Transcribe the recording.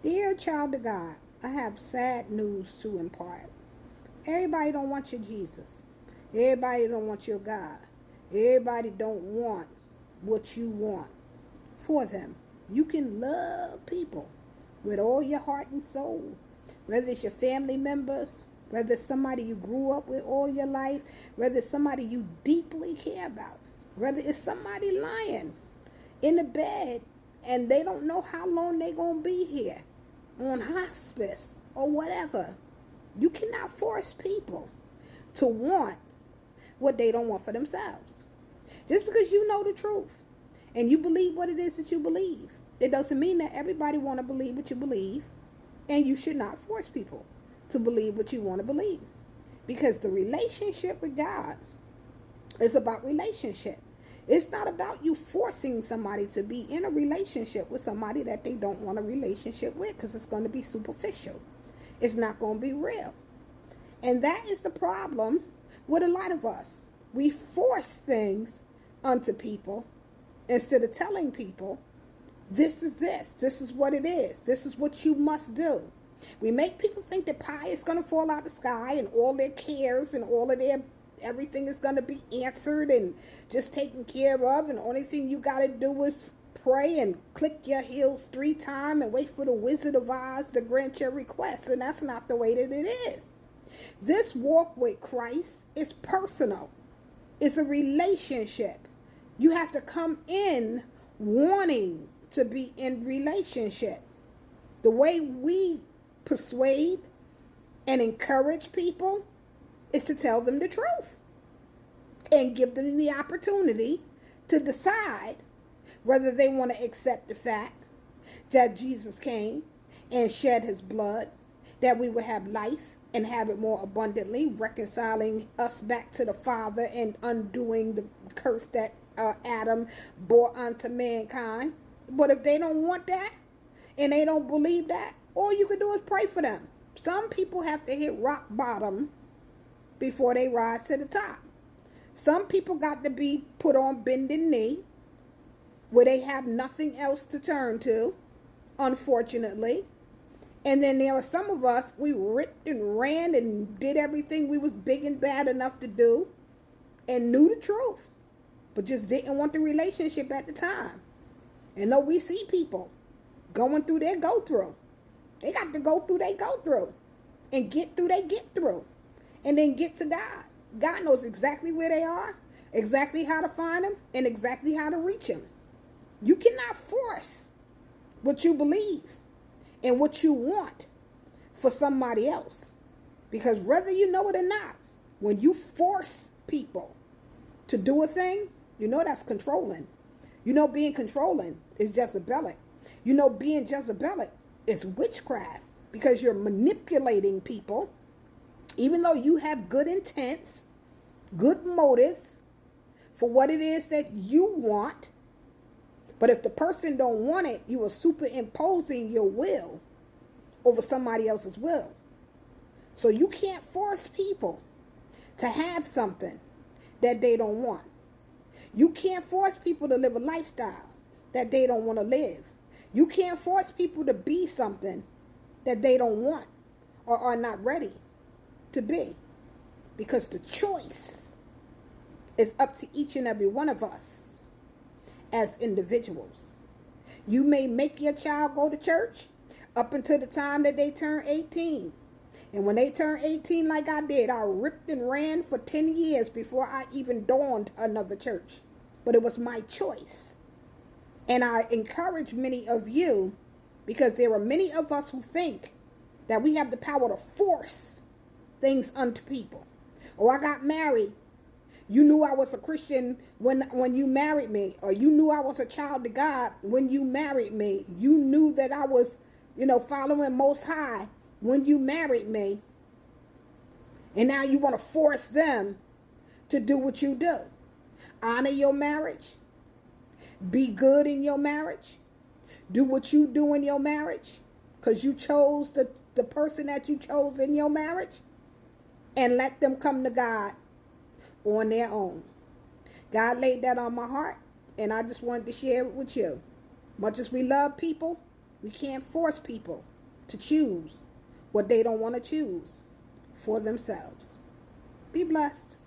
Dear child of God, I have sad news to impart. Everybody don't want your Jesus. Everybody don't want your God. Everybody don't want what you want for them. You can love people with all your heart and soul, whether it's your family members, whether it's somebody you grew up with all your life, whether it's somebody you deeply care about, whether it's somebody lying in the bed and they don't know how long they're going to be here on hospice or whatever. You cannot force people to want what they don't want for themselves. Just because you know the truth and you believe what it is that you believe, it doesn't mean that everybody want to believe what you believe, and you should not force people to believe what you want to believe. Because the relationship with God is about relationship. It's not about you forcing somebody to be in a relationship with somebody that they don't want a relationship with, because it's going to be superficial. It's not going to be real. And that is the problem with a lot of us. We force things onto people instead of telling people, this is what it is, this is what you must do. We make people think that pie is going to fall out of the sky and all their cares and all of their everything is going to be answered and just taken care of, and the only thing you got to do is pray and click your heels 3 times and wait for the Wizard of Oz to grant your request. And that's not the way that it is. This walk with Christ is personal. It's a relationship. You have to come in wanting to be in relationship. The way we persuade and encourage people is to tell them the truth and give them the opportunity to decide whether they want to accept the fact that Jesus came and shed his blood, that we would have life and have it more abundantly, reconciling us back to the Father and undoing the curse that Adam bore unto mankind. But if they don't want that and they don't believe that, all you can do is pray for them. Some people have to hit rock bottom before they rise to the top. Some people got to be put on bending knee where they have nothing else to turn to, unfortunately. And then there are some of us, we ripped and ran and did everything we was big and bad enough to do and knew the truth, but just didn't want the relationship at the time. And though we see people going through their go through, they got to go through their go through and get through they get through and then get to God. God knows exactly where they are, exactly how to find them, and exactly how to reach them. You cannot force what you believe and what you want for somebody else. Because whether you know it or not, when you force people to do a thing, you know that's controlling. You know being controlling is Jezebelic. You know being Jezebelic is witchcraft, because you're manipulating people even though you have good intents, good motives for what it is that you want. But if the person don't want it, you are superimposing your will over somebody else's will. So you can't force people to have something that they don't want. You can't force people to live a lifestyle that they don't want to live. You can't force people to be something that they don't want or are not ready to be. Because the choice is up to each and every one of us as individuals. You may make your child go to church up until the time that they turn 18. And when they turn 18 like I did, I ripped and ran for 10 years before I even dawned another church. But it was my choice. And I encourage many of you, because there are many of us who think that we have the power to force things unto people. Oh, I got married. You knew I was a Christian when you married me. Or you knew I was a child of God when you married me. You knew that I was, following Most High when you married me. And now you want to force them to do what you do. Honor your marriage. Be good in your marriage. Do what you do in your marriage, because you chose the person that you chose in your marriage, and let them come to God on their own. God laid that on my heart, and I just wanted to share it with you. Much as we love people, We can't force people to choose what they don't want to choose for themselves. Be blessed.